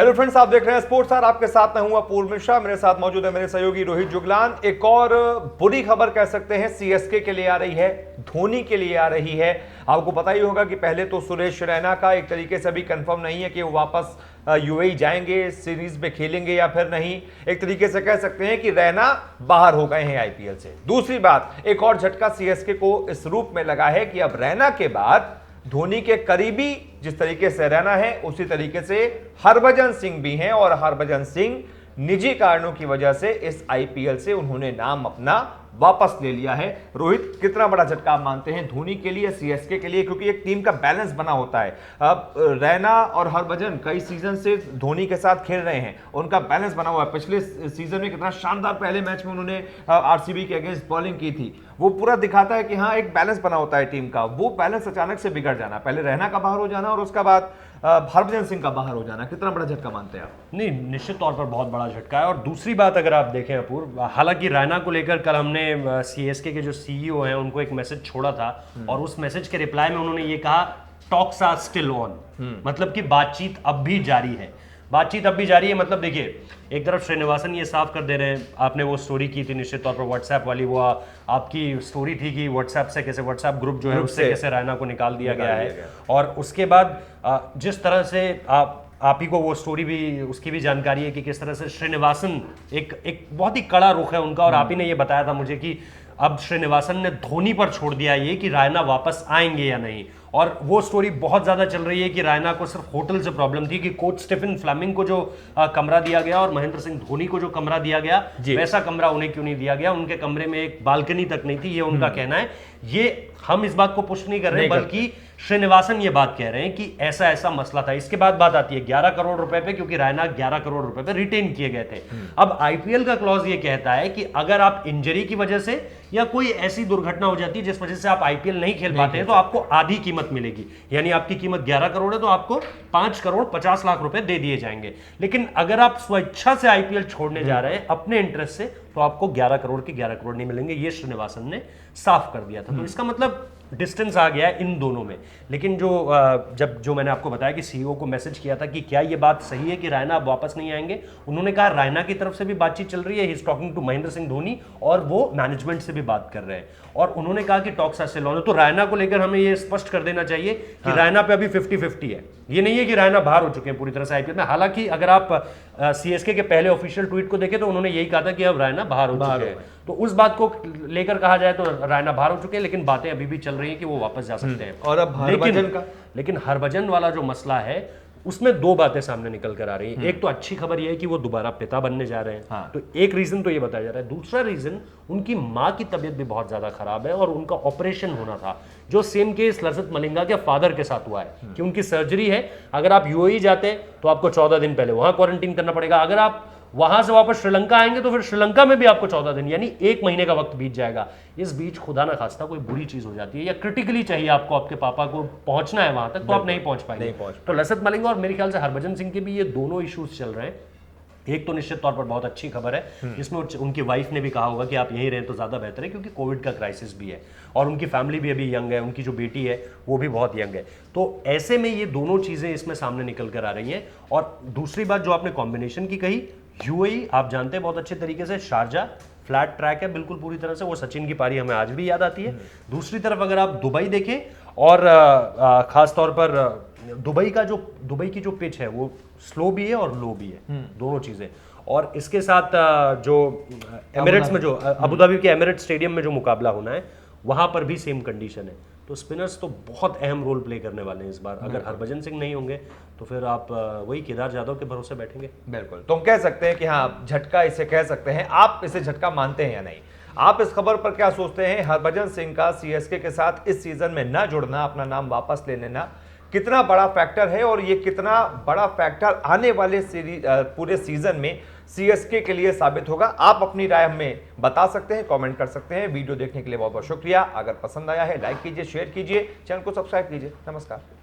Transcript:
Hello friends, आप देख रहे हैं स्पोर्ट्स स्टार। आपके साथ मैं हूं अपूर्व मिश्रा, मेरे साथ मौजूद है मेरे सहयोगी रोहित जुगलान। एक और बुरी खबर कह सकते हैं सीएसके के लिए आ रही है, धोनी के लिए आ रही है। आपको पता ही होगा कि पहले तो सुरेश रैना का एक तरीके से अभी कंफर्म नहीं है कि वो वापस यूएई जाएंगे, सीरीज में खेलेंगे या फिर नहीं। एक तरीके से कह सकते हैं कि रैना बाहर हो गए हैं आईपीएल से। दूसरी बात, एक और झटका सीएसके को इस रूप में लगा है कि अब रैना के बाद धोनी के करीबी जिस तरीके से रैना है, उसी तरीके से हरभजन सिंह भी हैं और हरभजन सिंह निजी कारणों की वजह से इस आईपीएल से उन्होंने नाम अपना वापस ले लिया है। रोहित, कितना बड़ा झटका आप मानते हैं धोनी के लिए, सीएसके के लिए? क्योंकि एक टीम का बैलेंस बना होता है। अब रैना और हरभजन कई सीजन से धोनी के साथ खेल रहे हैं, उनका बैलेंस बना हुआ है। पिछले सीजन में कितना शानदार पहले मैच में उन्होंने आरसीबी के अगेंस्ट बॉलिंग की थी। वो पूरा दिखाता है कि हाँ, एक बैलेंस बना होता है टीम का। वो बैलेंस अचानक से बिगड़ जाना, पहले रैना का बाहर हो जाना और उसका बाद हरभजन सिंह का बाहर हो जाना, कितना बड़ा झटका मानते हैं आप? नहीं, निश्चित तौर पर बहुत बड़ा झटका है। और दूसरी बात अगर आप देखें अपूर्व, हालांकि रैना को लेकर कल हमने सीएसके के जो सीईओ हैं उनको एक मैसेज छोड़ा था और उस मैसेज के रिप्लाई में उन्होंने ये कहा टॉक्स आर स्टिल ऑन, मतलब कि बातचीत अब भी जारी है। बातचीत अब भी जारी है मतलब देखिए, एक तरफ श्रीनिवासन ये साफ कर दे रहे हैं, आपने वो स्टोरी की थी निश्चित तौर पर व्हाट्सएप वाली, वो आपकी स्टोरी थी कि व्हाट्सएप से कैसे व्हाट्सएप ग्रुप जो है उससे कैसे रैना को निकाल दिया गया है। और उसके बाद जिस तरह से आप ही को वो स्टोरी भी, उसकी भी जानकारी है कि किस तरह से श्रीनिवासन एक बहुत ही कड़ा रुख है उनका। और आप ही ने ये बताया था मुझे कि अब श्रीनिवासन ने धोनी पर छोड़ दिया ये कि रैना वापस आएंगे या नहीं। और वो स्टोरी बहुत ज्यादा चल रही है कि रैना को सिर्फ होटल से प्रॉब्लम थी, कि कोच स्टीफन फ्लेमिंग को जो कमरा दिया गया और महेंद्र सिंह धोनी को जो कमरा दिया गया वैसा कमरा उन्हें क्यों नहीं दिया गया। उनके कमरे में एक बालकनी तक नहीं थी, ये उनका कहना है। ये हम इस बात को पुष्ट नहीं कर रहे हैं, बल्कि श्रीनिवासन ये बात कह रहे हैं कि ऐसा ऐसा मसला था। इसके बाद बात आती है 11 करोड़ रुपए पे, क्योंकि रैना 11 करोड़ रुपए पे रिटेन किए गए थे। अब आईपीएल का क्लॉज ये कहता है कि अगर आप इंजरी की वजह से या कोई ऐसी दुर्घटना हो जाती है जिस वजह से आप आईपीएल नहीं खेल पाते हैं तो आपको आधी कीमत मिलेगी। यानी आपकी कीमत 11 करोड़ है तो आपको 5 करोड़ 50 लाख रुपए दे दिए जाएंगे। लेकिन अगर आप स्वेच्छा से आईपीएल छोड़ने जा रहे हैं अपने इंटरेस्ट से, तो आपको 11 करोड़ के 11 करोड़ नहीं मिलेंगे। ये श्रीनिवासन ने साफ कर दिया था। तो इसका मतलब डिस्टेंस आ गया है इन दोनों में। लेकिन जो मैंने आपको बताया कि सीईओ को मैसेज किया था कि क्या ये बात सही है कि रैना अब वापस नहीं आएंगे, उन्होंने कहा रैना की तरफ से भी बातचीत चल रही है, he is talking to Mahendra Singh Dhoni, और वो मैनेजमेंट से भी बात कर रहे हैं। और उन्होंने कहा कि टॉक्स आर स्टिल ऑन। तो रैना को लेकर हमें ये स्पष्ट कर देना चाहिए कि रैना पे अभी 50-50 है। ये नहीं है कि रैना बाहर हो चुके हैं पूरी तरह से आईपीएल में। हालांकि अगर आप सीएसके के पहले ऑफिशियल ट्वीट को देखें तो उन्होंने यही कहा था कि अब रैना बाहर हो चुके हैं। तो उस बात को लेकर कहा जाए तो रैना बाहर हो चुके हैं, लेकिन बातें अभी भी चल रही हैं कि वो वापस जा सकते हैं। और अब लेकिन हरभजन वाला जो मसला है उसमें दो बातें सामने निकल कर आ रही हैं। एक तो अच्छी खबर यह है कि वो दोबारा पिता बनने जा रहे हैं। तो एक रीजन तो ये बताया जा रहा है। दूसरा रीजन, उनकी मां की तबीयत भी बहुत ज्यादा खराब है और उनका ऑपरेशन होना था, जो सेम केस लसित मलिंगा के फादर के साथ हुआ है कि उनकी सर्जरी है। अगर आप यूएई जाते तो आपको 14 दिन पहले वहां क्वारंटीन करना पड़ेगा। अगर आप वहां से वापस श्रीलंका आएंगे तो फिर श्रीलंका में भी आपको 14 दिन, यानी 1 महीने का वक्त बीत जाएगा। इस बीच खुदा ना खास्ता कोई बुरी चीज हो जाती है या क्रिटिकली चाहिए आपको आपके पापा को पहुंचना है वहां तक, तो आप नहीं पहुंच पाएंगे। तो लसित मलिंगा और मेरे ख्याल से हरभजन सिंह के भी ये दोनों इश्यूज चल रहे हैं। एक तो निश्चित तौर पर बहुत अच्छी खबर है जिसमें उनकी वाइफ ने भी कहा होगा कि आप यहीं रहें तो ज्यादा बेहतर है, क्योंकि कोविड का क्राइसिस भी है और उनकी फैमिली भी अभी यंग है, उनकी जो बेटी है वो भी बहुत यंग है। तो ऐसे में ये दोनों चीजें इसमें सामने निकल कर आ रही हैं। और दूसरी बात जो आपने कॉम्बिनेशन की कही, यूएई आप जानते हैं बहुत अच्छे तरीके से, शारजा फ्लैट ट्रैक है बिल्कुल पूरी तरह से, वो सचिन की पारी हमें आज भी याद आती है। दूसरी तरफ अगर आप दुबई देखें, और खास तौर पर दुबई की जो पिच है वो स्लो भी है और लो भी है, दोनों चीजें। और इसके साथ जो एमिरेट्स में, जो अबू धाबी के एमिरेट्स स्टेडियम में जो मुकाबला होना है, वहां पर भी सेम कंडीशन है। तो स्पिनर्स तो बहुत अहम रोल प्ले करने वाले हैं इस बार। अगर हरभजन सिंह नहीं होंगे तो फिर आप वही केदार जाधव के भरोसे बैठेंगे। बिल्कुल, तो हम कह सकते हैं कि हाँ, झटका इसे कह सकते हैं। आप इसे झटका मानते हैं या नहीं? आप इस खबर पर क्या सोचते हैं? हरभजन सिंह का सीएसके के साथ इस सीजन में न जुड़ना, अपना नाम वापस ले लेना, कितना बड़ा फैक्टर है? और ये कितना बड़ा फैक्टर आने वाले पूरे सीजन में सीएसके के लिए साबित होगा? आप अपनी राय हमें बता सकते हैं, कमेंट कर सकते हैं। वीडियो देखने के लिए बहुत बहुत शुक्रिया। अगर पसंद आया है लाइक कीजिए, शेयर कीजिए, चैनल को सब्सक्राइब कीजिए। नमस्कार।